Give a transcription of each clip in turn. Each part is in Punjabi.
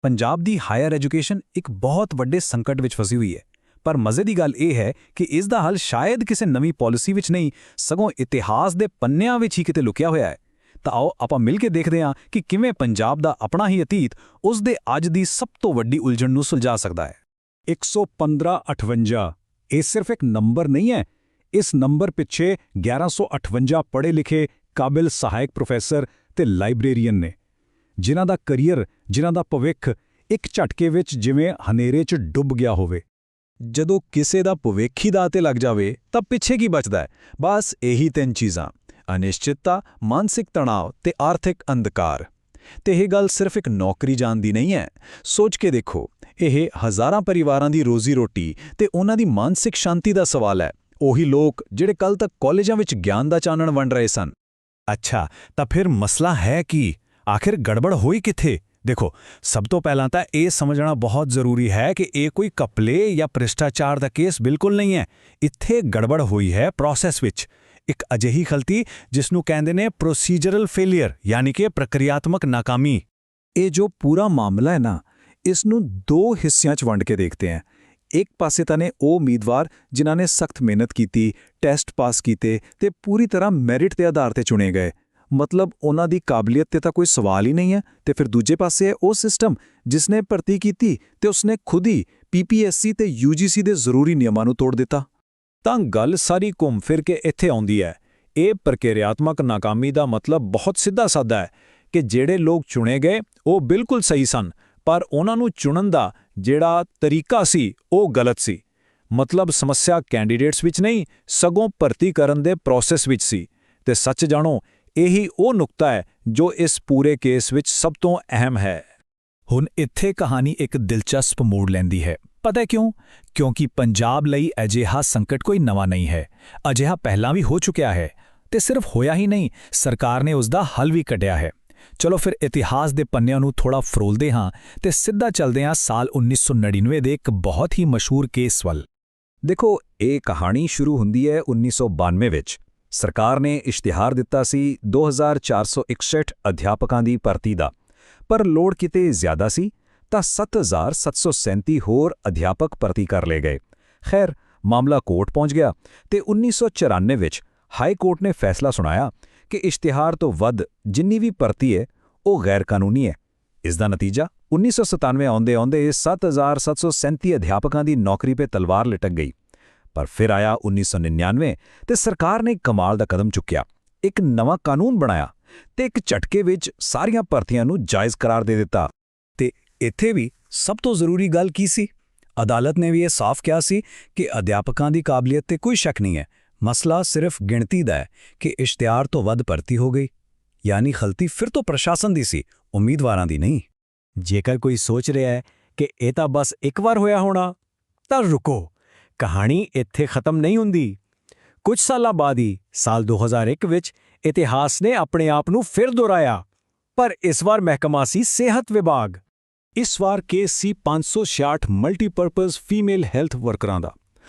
ਪੰਜਾਬ ਦੀ ਹਾਇਰ ਐਜੂਕੇਸ਼ਨ ਇੱਕ ਬਹੁਤ ਵੱਡੇ ਸੰਕਟ ਵਿੱਚ ਫਸੀ ਹੋਈ ਹੈ। ਪਰ ਮਜ਼ੇ ਦੀ ਗੱਲ ਇਹ ਹੈ ਕਿ ਇਸ ਦਾ ਹੱਲ ਸ਼ਾਇਦ ਕਿਸੇ ਨਵੀਂ ਪਾਲਿਸੀ ਵਿੱਚ ਨਹੀਂ, ਸਗੋਂ ਇਤਿਹਾਸ ਦੇ ਪੰਨਿਆਂ ਵਿੱਚ ਹੀ ਕਿਤੇ ਲੁਕਿਆ ਹੋਇਆ ਹੈ। ਤਾਂ ਆਓ ਆਪਾਂ ਮਿਲ ਕੇ ਦੇਖਦੇ ਹਾਂ ਕਿ ਕਿਵੇਂ ਪੰਜਾਬ ਦਾ ਆਪਣਾ ਹੀ ਅਤੀਤ ਉਸ ਦੇ ਅੱਜ ਦੀ ਸਭ ਤੋਂ ਵੱਡੀ ਉਲਝਣ ਨੂੰ ਸੁਲਝਾ ਸਕਦਾ ਹੈ। 11558 ਇਹ ਸਿਰਫ ਇੱਕ ਨੰਬਰ ਨਹੀਂ ਹੈ। ਇਸ ਨੰਬਰ ਪਿੱਛੇ 1158 ਪੜ੍ਹੇ ਲਿਖੇ ਕਾਬਿਲ ਸਹਾਇਕ ਪ੍ਰੋਫੈਸਰ ਤੇ ਲਾਇਬ੍ਰੇਰੀਅਨ ਨੇ, ਜਿਨ੍ਹਾਂ ਦਾ ਕਰੀਅਰ, ਜਿਨ੍ਹਾਂ ਦਾ ਭਵਿੱਖ ਇੱਕ ਝਟਕੇ ਵਿੱਚ ਜਿਵੇਂ ਹਨੇਰੇ 'ਚ ਡੁੱਬ ਗਿਆ ਹੋਵੇ। ਜਦੋਂ ਕਿਸੇ ਦਾ ਭਵਿੱਖ ਹੀ ਦਾਅ ਤੇ ਲੱਗ ਜਾਵੇ ਤਾਂ ਪਿੱਛੇ ਕੀ ਬਚਦਾ ਹੈ? ਬਸ ਇਹੀ ਤਿੰਨ ਚੀਜ਼ਾਂ: ਅਨਿਸ਼ਚਿਤਤਾ, ਮਾਨਸਿਕ ਤਣਾਅ ਤੇ ਆਰਥਿਕ ਅੰਧਕਾਰ। ਤੇ ਇਹ ਗੱਲ ਸਿਰਫ ਇੱਕ ਨੌਕਰੀ ਜਾਣ ਦੀ ਨਹੀਂ ਹੈ। ਸੋਚ ਕੇ ਦੇਖੋ, ਇਹ ਹਜ਼ਾਰਾਂ ਪਰਿਵਾਰਾਂ ਦੀ ਰੋਜ਼ੀ-ਰੋਟੀ ਤੇ ਉਹਨਾਂ ਦੀ ਮਾਨਸਿਕ ਸ਼ਾਂਤੀ ਦਾ ਸਵਾਲ ਹੈ। ਉਹੀ ਲੋਕ ਜਿਹੜੇ ਕੱਲ ਤੱਕ ਕਾਲਜਾਂ ਵਿੱਚ ਗਿਆਨ ਦਾ ਚਾਨਣ ਵੰਡ ਰਹੇ ਸਨ। ਅੱਛਾ, ਤਾਂ ਫਿਰ ਮਸਲਾ ਹੈ ਕੀ? ਆਖਿਰ ਗੜਬੜ ਹੋਈ ਕਿੱਥੇ? ਦੇਖੋ, ਸਭ ਤੋਂ ਪਹਿਲਾਂ ਤਾਂ ਇਹ ਸਮਝਣਾ ਬਹੁਤ ਜ਼ਰੂਰੀ ਹੈ ਕਿ ਇਹ ਕੋਈ ਕਪਲੇ ਜਾਂ ਭ੍ਰਿਸ਼ਟਾਚਾਰ ਦਾ ਕੇਸ ਬਿਲਕੁਲ ਨਹੀਂ ਹੈ। ਇੱਥੇ ਗੜਬੜ ਹੋਈ ਹੈ ਪ੍ਰੋਸੈਸ ਵਿੱਚ, ਇੱਕ ਅਜਿਹੀ ਗਲਤੀ ਜਿਸ ਨੂੰ ਕਹਿੰਦੇ ਨੇ ਪ੍ਰੋਸੀਜਰਲ ਫੇਲੀਅਰ, ਯਾਨੀ ਕਿ ਪ੍ਰਕਿਰਿਆਤਮਕ ਨਾਕਾਮੀ। ਇਹ ਜੋ ਪੂਰਾ ਮਾਮਲਾ ਹੈ ਨਾ, ਇਸ ਨੂੰ ਦੋ ਹਿੱਸਿਆਂ 'ਚ ਵੰਡ ਕੇ ਦੇਖਦੇ ਹਾਂ। ਇੱਕ ਪਾਸੇ ਤਾਂ ਨੇ ਉਹ ਉਮੀਦਵਾਰ ਜਿਨ੍ਹਾਂ ਨੇ ਸਖਤ ਮਿਹਨਤ ਕੀਤੀ, ਟੈਸਟ ਪਾਸ ਕੀਤੇ ਤੇ ਪੂਰੀ ਤਰ੍ਹਾਂ ਮੈਰਿਟ ਦੇ ਆਧਾਰ ਤੇ ਚੁਣੇ ਗਏ, ਮਤਲਬ ਉਹਨਾਂ ਦੀ ਕਾਬਲੀਅਤ ਤੇ ਤਾਂ ਕੋਈ ਸਵਾਲ ਹੀ ਨਹੀਂ ਹੈ। ਤੇ ਫਿਰ ਦੂਜੇ ਪਾਸੇ ਹੈ ਉਹ ਸਿਸਟਮ ਜਿਸ ਨੇ ਭਰਤੀ ਕੀਤੀ ਤੇ ਉਸਨੇ ਖੁਦ ਹੀ ਪੀਪੀਐਸਸੀ ਤੇ ਯੂਜੀਸੀ ਦੇ ਜ਼ਰੂਰੀ ਨਿਯਮਾਂ ਨੂੰ ਤੋੜ ਦਿੱਤਾ। ਤਾਂ ਗੱਲ ਸਾਰੀ ਘੁੰਮ ਫਿਰ ਕੇ ਇੱਥੇ ਆਉਂਦੀ ਹੈ। ਇਹ ਪ੍ਰਕਿਰਿਆਤਮਕ ਨਾਕਾਮੀ ਦਾ ਮਤਲਬ ਬਹੁਤ ਸਿੱਧਾ-ਸਾਦਾ ਹੈ ਕਿ ਜਿਹੜੇ ਲੋਕ ਚੁਣੇ ਗਏ ਉਹ ਬਿਲਕੁਲ ਸਹੀ ਸਨ, ਪਰ ਉਹਨਾਂ ਨੂੰ ਚੁਣਨ ਦਾ ਜਿਹੜਾ ਤਰੀਕਾ ਸੀ ਉਹ ਗਲਤ ਸੀ। ਮਤਲਬ ਸਮੱਸਿਆ ਕੈਂਡੀਡੇਟਸ ਵਿੱਚ ਨਹੀਂ, ਸਗੋਂ ਭਰਤੀ ਕਰਨ ਦੇ ਪ੍ਰੋਸੈਸ ਵਿੱਚ ਸੀ। ਤੇ ਸੱਚ ਜਾਣੋ, ਇਹੀ ਉਹ ਨੁਕਤਾ ਹੈ ਜੋ ਇਸ ਪੂਰੇ ਕੇਸ ਵਿੱਚ ਸਭ ਤੋਂ ਅਹਿਮ ਹੈ। ਹੁਣ ਇੱਥੇ ਕਹਾਣੀ ਇੱਕ ਦਿਲਚਸਪ ਮੋੜ ਲੈਂਦੀ ਹੈ। ਪਤਾ ਕਿਉਂ? ਕਿਉਂਕਿ ਪੰਜਾਬ ਲਈ ਅਜਿਹਾ ਸੰਕਟ ਕੋਈ ਨਵਾਂ ਨਹੀਂ ਹੈ। ਅਜਿਹਾ ਪਹਿਲਾਂ ਵੀ ਹੋ ਚੁੱਕਿਆ ਹੈ ਤੇ ਸਿਰਫ ਹੋਇਆ ਹੀ ਨਹੀਂ, ਸਰਕਾਰ ਨੇ ਉਸ ਦਾ ਹੱਲ ਵੀ ਕੱਢਿਆ ਹੈ। ਚਲੋ ਫਿਰ ਇਤਿਹਾਸ ਦੇ ਪੰਨਿਆਂ ਨੂੰ ਥੋੜਾ ਫਰੋਲਦੇ ਹਾਂ ਤੇ ਸਿੱਧਾ ਚੱਲਦੇ ਹਾਂ ਸਾਲ 1999 ਦੇ ਇੱਕ ਬਹੁਤ ਹੀ ਮਸ਼ਹੂਰ ਕੇਸ ਵੱਲ। ਦੇਖੋ, ਇਹ ਕਹਾਣੀ ਸ਼ੁਰੂ ਹੁੰਦੀ ਹੈ 1992 ਵਿੱਚ। ਸਰਕਾਰ ਨੇ ਇਸ਼ਤਿਹਾਰ ਦਿੱਤਾ ਸੀ 2461 ਅਧਿਆਪਕਾਂ ਦੀ ਭਰਤੀ ਦਾ, ਪਰ ਲੋੜ ਕਿਤੇ ਜ਼ਿਆਦਾ ਸੀ ਤਾਂ 7737 ਹੋਰ ਅਧਿਆਪਕ ਭਰਤੀ ਕਰ ਲਏ ਗਏ। ਖੈਰ, ਮਾਮਲਾ ਕੋਰਟ ਪਹੁੰਚ ਗਿਆ ਤੇ 1994 ਵਿੱਚ ਹਾਈ ਕੋਰਟ ਨੇ ਫੈਸਲਾ ਸੁਣਾਇਆ ਕਿ ਇਸ਼ਤਿਹਾਰ ਤੋਂ ਵੱਧ ਜਿੰਨੀ ਵੀ ਭਰਤੀ ਹੈ ਉਹ ਗੈਰ ਕਾਨੂੰਨੀ ਹੈ। ਇਸ ਦਾ ਨਤੀਜਾ 1997 ਆਉਂਦੇ 7737 ਅਧਿਆਪਕਾਂ ਦੀ ਨੌਕਰੀ 'ਤੇ ਤਲਵਾਰ ਲਟਕ ਗਈ। ਪਰ ਫਿਰ ਆਇਆ 1999 ਤੇ ਸਰਕਾਰ ਨੇ ਕਮਾਲ ਦਾ ਕਦਮ ਚੁੱਕਿਆ, ਇੱਕ ਨਵਾਂ ਕਾਨੂੰਨ ਬਣਾਇਆ ਤੇ ਇੱਕ ਝਟਕੇ ਵਿੱਚ ਸਾਰੀਆਂ ਭਰਤੀਆਂ ਨੂੰ ਜਾਇਜ਼ ਕਰਾਰ ਦੇ ਦਿੱਤਾ। ਤੇ ਇੱਥੇ ਵੀ ਸਭ ਤੋਂ ਜ਼ਰੂਰੀ ਗੱਲ ਕੀ ਸੀ? ਅਦਾਲਤ ਨੇ ਵੀ ਇਹ ਸਾਫ਼ ਕਿਹਾ ਸੀ ਕਿ ਅਧਿਆਪਕਾਂ ਦੀ ਕਾਬਲੀਅਤ ਤੇ ਕੋਈ ਸ਼ੱਕ ਨਹੀਂ ਹੈ। ਮਸਲਾ ਸਿਰਫ ਗਿਣਤੀ ਦਾ ਹੈ ਕਿ ਇਸ਼ਤਿਹਾਰ ਤੋਂ ਵੱਧ ਭਰਤੀ ਹੋ ਗਈ, ਯਾਨੀ ਗਲਤੀ ਫਿਰ ਤੋਂ ਪ੍ਰਸ਼ਾਸਨ ਦੀ ਸੀ, ਉਮੀਦਵਾਰਾਂ ਦੀ ਨਹੀਂ। ਜੇਕਰ ਕੋਈ ਸੋਚ ਰਿਹਾ ਹੈ ਕਿ ਇਹ ਤਾਂ ਬਸ ਇੱਕ ਵਾਰ ਹੋਇਆ ਹੋਣਾ, ਤਾਂ ਰੁਕੋ, ਕਹਾਣੀ ਇੱਥੇ ਖਤਮ ਨਹੀਂ ਹੁੰਦੀ। ਕੁਝ ਸਾਲਾਂ ਬਾਅਦ ਹੀ ਸਾਲ 2001 ਵਿੱਚ ਇਤਿਹਾਸ ਨੇ ਆਪਣੇ ਆਪ ਨੂੰ ਫਿਰ ਦੁਹਰਾਇਆ, ਪਰ ਇਸ ਵਾਰ ਮਹਿਕਮਾ ਸੀ ਸਿਹਤ ਵਿਭਾਗ। ਇਸ ਵਾਰ ਕੇਸ ਸੀ 566 ਮਲਟੀਪਰਪਜ਼ ਫੀਮੇਲ ਹੈਲਥ ਵਰਕਰਾਂ ਦਾ।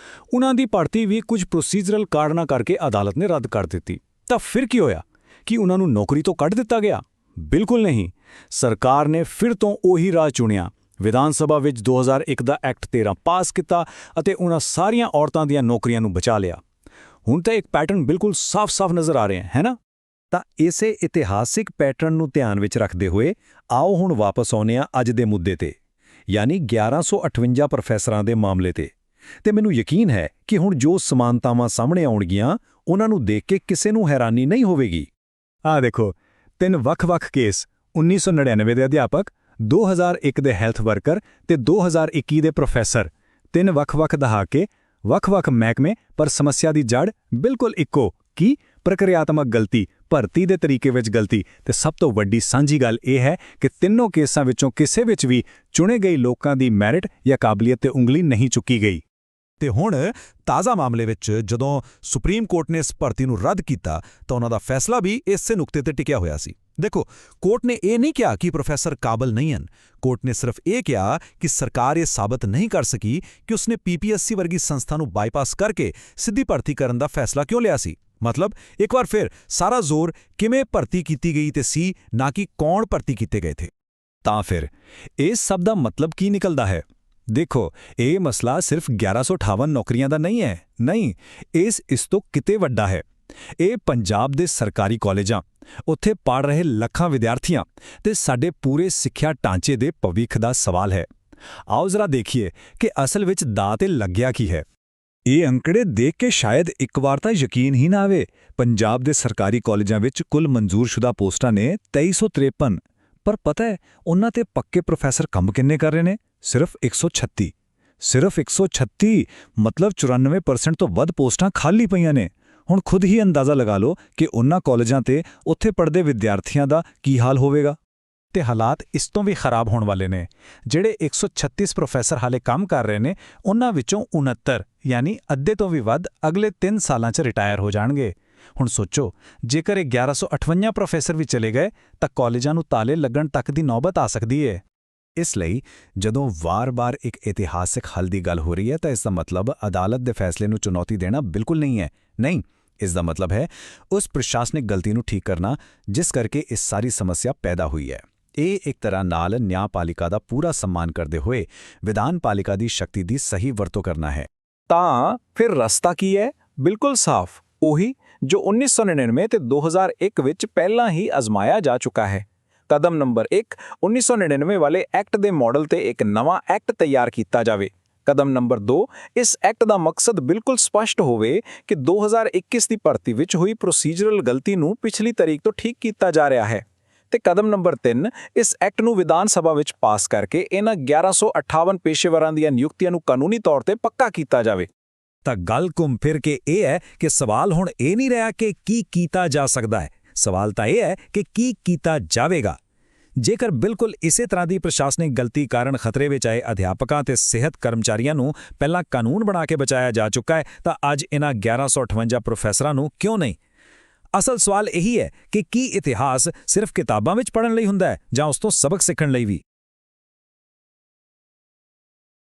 ਉਹਨਾਂ ਦੀ ਭਰਤੀ ਵੀ ਕੁਝ ਪ੍ਰੋਸੀਜਰਲ ਕਾਰਨਾਂ ਕਰਕੇ ਅਦਾਲਤ ਨੇ ਰੱਦ ਕਰ ਦਿੱਤੀ। ਤਾਂ ਫਿਰ ਕੀ ਹੋਇਆ? ਕਿ ਉਹਨਾਂ ਨੂੰ ਨੌਕਰੀ ਤੋਂ ਕੱਢ ਦਿੱਤਾ ਗਿਆ? ਬਿਲਕੁਲ ਨਹੀਂ। ਸਰਕਾਰ ਨੇ ਫਿਰ ਤੋਂ ਉਹੀ ਰਾਹ ਚੁਣਿਆ। ਵਿਧਾਨ ਸਭਾ ਵਿੱਚ 2001 ਦਾ ਐਕਟ 13 ਪਾਸ ਕੀਤਾ ਅਤੇ ਉਹਨਾਂ ਸਾਰੀਆਂ ਔਰਤਾਂ ਦੀਆਂ ਨੌਕਰੀਆਂ ਨੂੰ ਬਚਾ ਲਿਆ। ਹੁਣ ਤਾਂ ਇੱਕ ਪੈਟਰਨ ਬਿਲਕੁਲ ਸਾਫ਼-ਸਾਫ਼ ਨਜ਼ਰ ਆ ਰਿਹਾ ਹੈ ਨਾ? ਤਾਂ ਇਸੇ ਇਤਿਹਾਸਿਕ ਪੈਟਰਨ ਨੂੰ ਧਿਆਨ ਵਿੱਚ ਰੱਖਦੇ ਹੋਏ ਆਓ ਹੁਣ ਵਾਪਸ ਆਉਂਦੇ ਹਾਂ ਅੱਜ ਦੇ ਮੁੱਦੇ ਤੇ, ਯਾਨੀ 1158 ਪ੍ਰੋਫੈਸਰਾਂ ਦੇ ਮਾਮਲੇ ਤੇ। ਤੇ ਮੈਨੂੰ ਯਕੀਨ ਹੈ ਕਿ ਹੁਣ ਜੋ ਸਮਾਨਤਾਵਾਂ ਸਾਹਮਣੇ ਆਉਣਗੀਆਂ ਉਹਨਾਂ ਨੂੰ ਦੇਖ ਕੇ ਕਿਸੇ ਨੂੰ ਹੈਰਾਨੀ ਨਹੀਂ ਹੋਵੇਗੀ। ਆਹ ਦੇਖੋ, ਤਿੰਨ ਵੱਖ-ਵੱਖ ਕੇਸ: 1999 ਦੇ ਅਧਿਆਪਕ, 2001 ਦੇ ਹੈਲਥ ਵਰਕਰ ਤੇ 2021 ਦੇ ਪ੍ਰੋਫੈਸਰ। ਤਿੰਨ ਵੱਖ-ਵੱਖ ਦਹਾਕੇ, ਵੱਖ-ਵੱਖ ਮਹਿਕਮੇ, ਪਰ ਸਮੱਸਿਆ ਦੀ ਜੜ ਬਿਲਕੁਲ ਇੱਕੋ। ਕੀ? ਪ੍ਰਕਿਰਿਆਤਮਕ ਗਲਤੀ, ਭਰਤੀ ਦੇ ਤਰੀਕੇ ਵਿੱਚ ਗਲਤੀ। ਤੇ ਸਭ ਤੋਂ ਵੱਡੀ ਸਾਂਝੀ ਗੱਲ ਇਹ ਹੈ ਕਿ ਤਿੰਨੋਂ ਕੇਸਾਂ ਵਿੱਚੋਂ ਕਿਸੇ ਵਿੱਚ ਵੀ ਚੁਣੇ ਗਏ ਲੋਕਾਂ ਦੀ ਮੈਰਿਟ ਜਾਂ ਕਾਬਲੀਅਤ ਤੇ ਉਂਗਲੀ ਨਹੀਂ ਚੁੱਕੀ ਗਈ। ਤੇ ਹੁਣ ਤਾਜ਼ਾ ਮਾਮਲੇ ਵਿੱਚ ਜਦੋਂ ਸੁਪਰੀਮ ਕੋਰਟ ਨੇ ਇਸ ਭਰਤੀ ਨੂੰ ਰੱਦ ਕੀਤਾ ਤਾਂ ਉਹਨਾਂ ਦਾ ਫੈਸਲਾ ਵੀ ਇਸੇ ਨੁਕਤੇ ਤੇ ਟਿਕਿਆ ਹੋਇਆ ਸੀ। ਦੇਖੋ, ਕੋਰਟ ਨੇ ਇਹ ਨਹੀਂ ਕਿਹਾ ਕਿ ਪ੍ਰੋਫੈਸਰ ਕਾਬਲ ਨਹੀਂ ਹਨ। ਕੋਰਟ ਨੇ ਸਿਰਫ ਇਹ ਕਿਹਾ ਕਿ ਸਰਕਾਰ ਇਹ ਸਾਬਤ ਨਹੀਂ ਕਰ ਸਕੀ ਕਿ ਉਸਨੇ ਪੀਪੀਐਸਸੀ ਵਰਗੀ ਸੰਸਥਾ ਨੂੰ ਬਾਈਪਾਸ ਕਰਕੇ ਸਿੱਧੀ ਭਰਤੀ ਕਰਨ ਦਾ ਫੈਸਲਾ ਕਿਉਂ ਲਿਆ ਸੀ। ਮਤਲਬ ਇੱਕ ਵਾਰ ਫਿਰ ਸਾਰਾ ਜ਼ੋਰ ਕਿਵੇਂ ਭਰਤੀ ਕੀਤੀ ਗਈ ਤੇ ਸੀ, ਨਾ ਕਿ ਕੌਣ ਭਰਤੀ ਕੀਤੇ ਗਏ ਥੇ। ਤਾਂ ਫਿਰ ਇਸ ਸਭ ਦਾ ਮਤਲਬ ਕੀ ਨਿਕਲਦਾ ਹੈ? ਦੇਖੋ, ਇਹ ਮਸਲਾ ਸਿਰਫ 1158 ਨੌਕਰੀਆਂ ਦਾ ਨਹੀਂ ਹੈ। ਨਹੀਂ, ਇਸ ਤੋਂ ਕਿਤੇ ਵੱਡਾ ਹੈ। ਇਹ ਪੰਜਾਬ ਦੇ ਸਰਕਾਰੀ ਕਾਲਜਾਂ, ਉੱਥੇ ਪੜ੍ਹ ਰਹੇ ਲੱਖਾਂ ਵਿਦਿਆਰਥੀਆਂ ਤੇ ਸਾਡੇ ਪੂਰੇ ਸਿੱਖਿਆ ਢਾਂਚੇ ਦੇ ਭਵਿੱਖ ਦਾ ਸਵਾਲ ਹੈ। ਆਓ ਜ਼ਰਾ ਦੇਖੀਏ ਕਿ ਅਸਲ ਵਿੱਚ ਦਾਅ ਤੇ ਲੱਗਿਆ ਕੀ ਹੈ। ਇਹ ਅੰਕੜੇ ਦੇਖ ਕੇ ਸ਼ਾਇਦ ਇੱਕ ਵਾਰ ਤਾਂ ਯਕੀਨ ਹੀ ਨਾ ਆਵੇ। ਪੰਜਾਬ ਦੇ ਸਰਕਾਰੀ ਕਾਲਜਾਂ ਵਿੱਚ ਕੁੱਲ ਮਨਜ਼ੂਰਸ਼ੁਦਾ ਪੋਸਟਾਂ ਨੇ 2353, ਪਰ ਪਤਾ ਹੈ ਉਹਨਾਂ ਤੇ ਪੱਕੇ ਪ੍ਰੋਫੈਸਰ ਕੰਮ ਕਿੰਨੇ ਕਰ ਰਹੇ ਨੇ? ਸਿਰਫ 136। ਸਿਰਫ 136, ਮਤਲਬ 94% ਤੋਂ ਵੱਧ ਪੋਸਟਾਂ ਖਾਲੀ ਪਈਆਂ ਨੇ। ਹੁਣ ਖੁਦ ਹੀ ਅੰਦਾਜ਼ਾ ਲਗਾ ਲਓ ਕਿ ਉਹਨਾਂ ਕਾਲਜਾਂ ਤੇ ਉੱਥੇ ਪੜ੍ਹਦੇ ਵਿਦਿਆਰਥੀਆਂ ਦਾ ਕੀ ਹਾਲ ਹੋਵੇਗਾ। ਤੇ ਹਾਲਾਤ ਇਸ ਤੋਂ ਵੀ ਖਰਾਬ ਹੋਣ ਵਾਲੇ ਨੇ। ਜਿਹੜੇ 136 ਪ੍ਰੋਫੈਸਰ ਹਾਲੇ ਕੰਮ ਕਰ ਰਹੇ ਨੇ, ਉਹਨਾਂ ਵਿੱਚੋਂ 69 ਯਾਨੀ ਅੱਧੇ ਤੋਂ ਵੀ ਵੱਧ ਅਗਲੇ 3 ਸਾਲਾਂ 'ਚ ਰਿਟਾਇਰ ਹੋ ਜਾਣਗੇ। ਹੁਣ ਸੋਚੋ, ਜੇਕਰ ਇਹ 1158 ਪ੍ਰੋਫੈਸਰ ਵੀ ਚਲੇ ਗਏ ਤਾਂ ਕਾਲਜਾਂ ਨੂੰ ਤਾਲੇ ਲੱਗਣ ਤੱਕ ਦੀ ਨੌਬਤ ਆ ਸਕਦੀ ਹੈ। ਇਸ ਲਈ ਜਦੋਂ ਵਾਰ-ਵਾਰ ਇੱਕ ਇਤਿਹਾਸਿਕ ਹੱਲ ਦੀ ਗੱਲ ਹੋ ਰਹੀ ਹੈ ਤਾਂ ਇਸ ਦਾ ਮਤਲਬ ਅਦਾਲਤ ਦੇ ਫੈਸਲੇ ਨੂੰ ਚੁਣੌਤੀ ਦੇਣਾ ਬਿਲਕੁਲ ਨਹੀਂ ਹੈ। ਨਹੀਂ, ਇਸ ਦਾ ਮਤਲਬ ਹੈ ਉਸ ਪ੍ਰਸ਼ਾਸਨਿਕ ਗਲਤੀ ਨੂੰ ਠੀਕ ਕਰਨਾ ਜਿਸ ਕਰਕੇ ਇਸ ਸਾਰੀ ਸਮੱਸਿਆ ਪੈਦਾ ਹੋਈ ਹੈ। ਇਹ ਇੱਕ ਤਰ੍ਹਾਂ ਨਾਲ ਨਿਆਂਪਾਲਿਕਾ ਦਾ ਪੂਰਾ ਸਨਮਾਨ ਕਰਦੇ ਹੋਏ ਵਿਧਾਨਪਾਲਿਕਾ ਦੀ ਸ਼ਕਤੀ ਦੀ ਸਹੀ ਵਰਤੋਂ ਕਰਨਾ ਹੈ। ਤਾਂ ਫਿਰ ਰਸਤਾ ਕੀ ਹੈ? ਬਿਲਕੁਲ ਸਾਫ਼, ਉਹੀ ਜੋ 1999 ਤੇ 2001 ਵਿੱਚ ਪਹਿਲਾਂ ਹੀ ਅਜ਼ਮਾਇਆ ਜਾ ਚੁੱਕਾ ਹੈ। ਕਦਮ ਨੰਬਰ 1, 1999 ਵਾਲੇ ਐਕਟ ਦੇ ਮਾਡਲ ਤੇ ਇੱਕ ਨਵਾਂ ਐਕਟ ਤਿਆਰ ਕੀਤਾ ਜਾਵੇ। ਕਦਮ ਨੰਬਰ 2, ਇਸ ਐਕਟ ਦਾ ਮਕਸਦ ਬਿਲਕੁਲ ਸਪਸ਼ਟ ਹੋਵੇ ਕਿ 2021 ਦੀ ਭਰਤੀ ਵਿੱਚ ਹੋਈ ਪ੍ਰੋਸੀਜਰਲ ਗਲਤੀ ਨੂੰ ਪਿਛਲੀ ਤਾਰੀਖ ਤੋਂ ਠੀਕ ਕੀਤਾ ਜਾ ਰਿਹਾ ਹੈ। ਤੇ ਕਦਮ ਨੰਬਰ 3, ਇਸ ਐਕਟ ਨੂੰ ਵਿਧਾਨ ਸਭਾ ਵਿੱਚ ਪਾਸ ਕਰਕੇ ਇਹਨਾਂ 1158 ਪੇਸ਼ੇਵਰਾਂ ਦੀਆਂ ਨਿਯੁਕਤੀਆਂ ਨੂੰ ਕਾਨੂੰਨੀ ਤੌਰ ਤੇ ਪੱਕਾ ਕੀਤਾ ਜਾਵੇ। ਤਾਂ ਗੱਲ ਘੁੰਮ ਫਿਰ ਕੇ ਇਹ ਹੈ ਕਿ ਸਵਾਲ ਹੁਣ ਇਹ ਨਹੀਂ ਰਿਹਾ ਕਿ ਕੀ ਕੀਤਾ ਜਾ ਸਕਦਾ ਹੈ, ਸਵਾਲ ਤਾਂ ਇਹ ਹੈ ਕਿ ਕੀ ਕੀਤਾ ਜਾਵੇਗਾ। ਜੇਕਰ ਬਿਲਕੁਲ ਇਸੇ ਤਰ੍ਹਾਂ ਦੀ ਪ੍ਰਸ਼ਾਸਨਿਕ ਗਲਤੀ ਕਾਰਨ ਖਤਰੇ ਵਿੱਚ ਆਏ ਅਧਿਆਪਕਾਂ ਤੇ ਸਿਹਤ ਕਰਮਚਾਰੀਆਂ ਨੂੰ ਪਹਿਲਾਂ ਕਾਨੂੰਨ ਬਣਾ ਕੇ ਬਚਾਇਆ ਜਾ ਚੁੱਕਾ ਹੈ ਤਾਂ ਅੱਜ ਇਹਨਾਂ 1158 ਪ੍ਰੋਫੈਸਰਾਂ ਨੂੰ ਕਿਉਂ ਨਹੀਂ? ਅਸਲ ਸਵਾਲ ਇਹੀ ਹੈ ਕਿ ਕੀ ਇਤਿਹਾਸ ਸਿਰਫ ਕਿਤਾਬਾਂ ਵਿੱਚ ਪੜ੍ਹਨ ਲਈ ਹੁੰਦਾ ਹੈ ਜਾਂ ਉਸ ਤੋਂ ਸਬਕ ਸਿੱਖਣ ਲਈ ਵੀ?